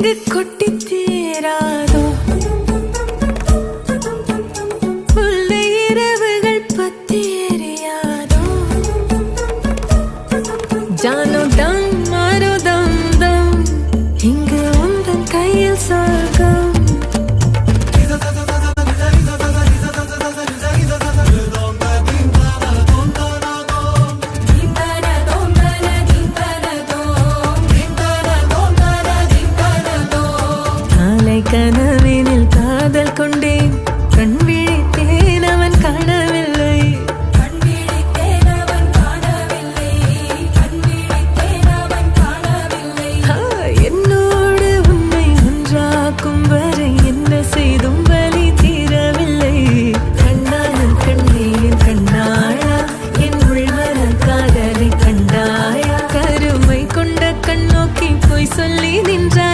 கொண்டு கொட்டி தீராதோ உள்ள இரவுகள் பத்தி எரியாதோ ஜானோ டம் மாரோ தம் தம் இங்கு உந்தன் கையில் சொர்க்கம் கனவினில் காதல் கொண்டேன் கண் விழித்தேன் அவன் காணவில்லை என்னோடு உன்னை ஒன்றாக்கும் வரை என்ன செய்தும் வலி தீரவில்லை கண்ணாலும் கண்ணீரின் கண்ணாயா என் உள்மன காதலை கண்டாயா கருமை கொண்ட கண் நோக்கி போய் சொல்லி நின்றார்